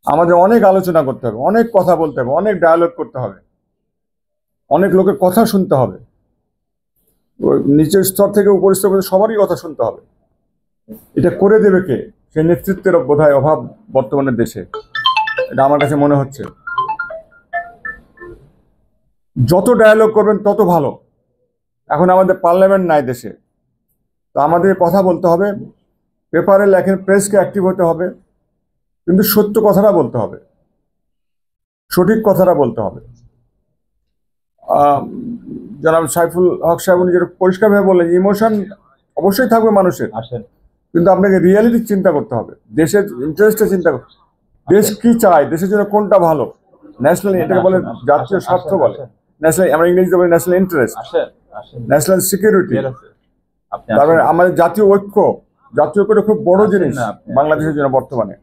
আমাদের অনেক আলোচনা করতে হবে, অনেক কথা বলতে হবে, অনেক ডায়ালগ করতে হবে, অনেক লোকের কথা শুনতে হবে। নিচের স্তর থেকে উপর স্তর পর্যন্ত সবারই কথা শুনতে হবে। এটা করে দেবে কে? সে নেতৃত্বের বোধহয় অভাব বর্তমানের দেশে, এটা আমার কাছে মনে হচ্ছে। যত ডায়ালগ করবেন তত ভালো। এখন আমাদের পার্লামেন্ট নাই দেশে, তো আমাদের কথা বলতে হবে, পেপারে লেখেন, প্রেসকে অ্যাক্টিভ হতে হবে, কিন্তু সত্য কথাটা বলতে হবে, সঠিক কথাটা বলতে হবে। জনাব সাইফুল হক সাহেব উনি যেটা পরিষ্কারভাবে বললেন, ইমোশন অবশ্যই থাকবে মানুষের, কিন্তু আপনাকে রিয়ালিটি চিন্তা করতে হবে, দেশের ইন্টারেস্টে চিন্তা করতে, দেশ কি চায়, দেশের জন্য কোনটা ভালো। ন্যাশনাল, এটাকে বলে জাতীয় স্বার্থ বলে, ন্যাশনাল, আমরা ইংরেজিতে বলি ন্যাশনাল ইন্টারেস্ট, ন্যাশনাল সিকিউরিটি, তারপরে আমাদের জাতীয় ঐক্য। জাতীয় ঐক্যটা খুব বড় জিনিস বাংলাদেশের জন্য বর্তমানে।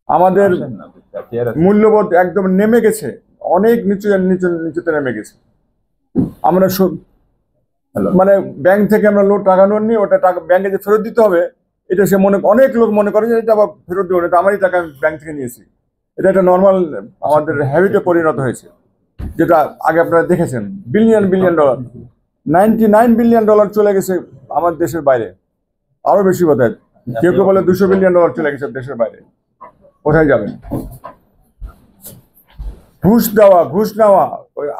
আমাদের মূল্যবোধ একদম নেমে গেছে, অনেক নিচুতে নেমে গেছে। আমরা মানে ব্যাংক থেকে আমরা টাকা লোন নিই, ওটা টাকা ব্যাংকে যে ফেরত দিতে হবে, এটা সে অনেক লোক মনে করে যে এটা আবার ফেরত দেবো, এটা আমারই টাকা, আমি ব্যাংক থেকে নিয়েছি। এটা একটা নর্মাল আমাদের হ্যাবিটে পরিণত হয়েছে, যেটা আগে আপনারা দেখেছেন। বিলিয়ন ডলার, 99 বিলিয়ন ডলার চলে গেছে আমার দেশের বাইরে, আরো বেশি বোধহয়। কেউ কেউ বলে 200 বিলিয়ন ডলার চলে গেছে দেশের বাইরে। কোথায় যাবেন? ঘুষ দেওয়া, ঘুষ নেওয়া,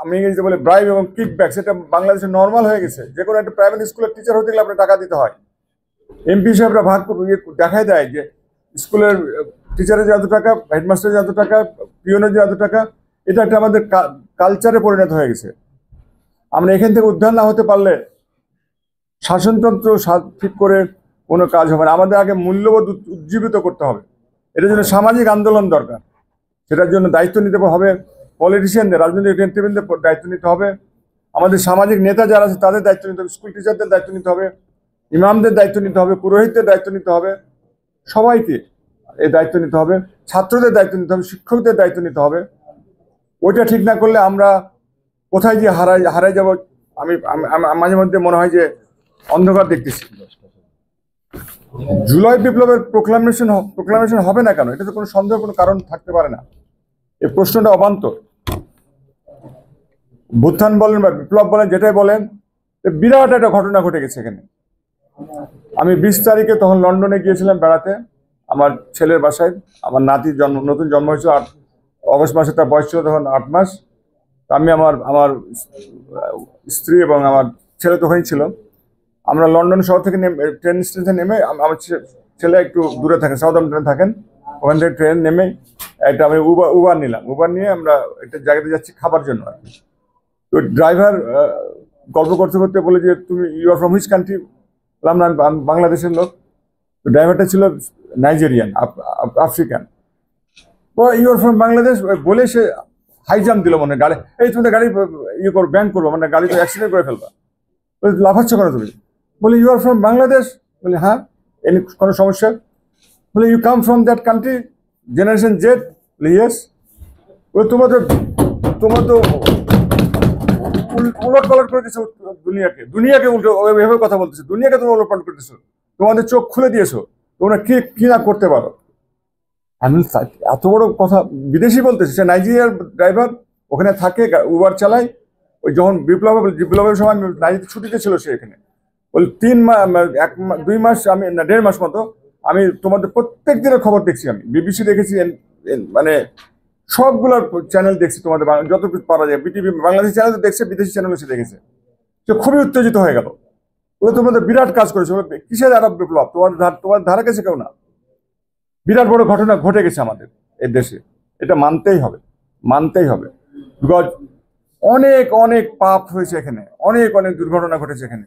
আমি ইংরেজিতে বলে ব্রাইব এবং কিকব্যাক, সেটা বাংলাদেশে নর্মাল হয়ে গেছে। যে কোনো একটা প্রাইভেট স্কুলের টিচার হতে গেলে আপনার টাকা দিতে হয়। এমপি সাহেবরা ভাগ দেখায় দেয় যে স্কুলের টিচারের যে এত টাকা, হেডমাস্টারের যে এত টাকা, পিওনের যে এত টাকা। এটা একটা আমাদের কালচারে পরিণত হয়ে গেছে। আমরা এখান থেকে উদ্ধার না হতে পারলে শাসনতন্ত্র ঠিক করে কোনো কাজ হবে না। আমাদের আগে মূল্যবোধ উজ্জীবিত করতে হবে। এটার জন্য সামাজিক আন্দোলন দরকার। সেটার জন্য দায়িত্ব নিতে হবে পলিটিশিয়ানদের, রাজনৈতিক নেতৃবৃন্দের দায়িত্ব নিতে হবে, আমাদের সামাজিক নেতা যারা আছে তাদের দায়িত্ব নিতে হবে, স্কুল টিচারদের দায়িত্ব নিতে হবে, ইমামদের দায়িত্ব নিতে হবে, পুরোহিতদের দায়িত্ব নিতে হবে, সবাইকে এই দায়িত্ব নিতে হবে, ছাত্রদের দায়িত্ব নিতে হবে, শিক্ষকদের দায়িত্ব নিতে হবে। ওইটা ঠিক না করলে আমরা কোথায় গিয়ে হারাই যাব। আমি মাঝে মধ্যে মনে হয় যে অন্ধকার দেখতেছি। জুলাই বিপ্লবের প্রোক্লামেশন হবে না কেন? এটা তো কোনো সন্দেহ, কোনো কারণ থাকতে পারে না। এই প্রশ্নটা অবান্তর। ভুত্থান বলেন বা বিপ্লব বলেন, যেটাই বলেন, বিরাট একটা ঘটনা ঘটে গেছে এখানে। আমি 20 তারিখে তখন লন্ডনে গিয়েছিলাম বেড়াতে, আমার ছেলের বাসায়। আমার নাতির নতুন জন্ম হয়েছিল, অগস্ট মাসে তার বয়স ছিল তখন 8 মাস। আমি আমার স্ত্রী এবং আমার ছেলে তখনই ছিল। আমরা লন্ডন শহর থেকে ট্রেন স্টেশনে নেমে, আমার ছেলে একটু দূরে থাকেন, সাউদাম্পটনে থাকেন, ওখান থেকে ট্রেন নেমে একটা আমি উবার নিলাম। উবার নিয়ে আমরা একটা জায়গাতে যাচ্ছি খাবার জন্য আর কি। তো ড্রাইভার গল্প করতে করতে বলে যে তুমি you are from which country? বললাম না, আমি বাংলাদেশের লোক। তো ড্রাইভারটা ছিল Nigerian, African. You are from Bangladesh বলে সে হাই জাম্প দিল, মনে গাড়ি, এই তুমি গাড়ি ইয়ে করো, ব্যাংক করবো, মানে গাড়ি তো অ্যাক্সিডেন্ট করে ফেলবা, লাফাচ্ছ কেন তুমি? বলে ইউ আর ফ্রম বাংলাদেশ? বলে হ্যাঁ। এনি কোনো সমস্যা? বলে you come from that country, generation Z? বলে ইয়েস। বলে তোমার তো উলট পালট করে দিছো দুনিয়াকে উল্টো এভাবে কথা বলতেছো, দুনিয়াকে তুমি উলট পালট করে দিছো, তোমাদের চোখ খুলে দিয়েছো, তোমরা কি না করতে পারো। আমি এত বড় কথা বিদেশি বলতেছে, সে নাইজেরিয়ার ড্রাইভার, ওখানে থাকে, উবার চালায়। ওই যখন বিপ্লবের সময় নাইজেরিয়া ছুটিতে ছিল সে এখানে। বল 2 মাস, আমি না 1.5 মাস মতো আমি তোমাদের প্রত্যেক দিনের খবর দেখছি। আমি বিবিসি দেখেছি, মানে সবগুলোর চ্যানেল দেখছি, তোমাদের যতটুকু পারা যায়, বিটিভি বাংলাদেশি চ্যানেল তো দেখছে, বিদেশি চ্যানেল এসে দেখেছে। সে খুবই উত্তেজিত হয়ে গেল। বলে তোমাদের বিরাট কাজ করেছে। কিসের আরব বিপ্লব? তোমার ধারে কাছে কেউ না। বিরাট বড় ঘটনা ঘটে গেছে আমাদের এই দেশে, এটা মানতেই হবে, মানতেই হবে। বিকজ অনেক পাপ হয়েছে এখানে, অনেক দুর্ঘটনা ঘটেছে এখানে।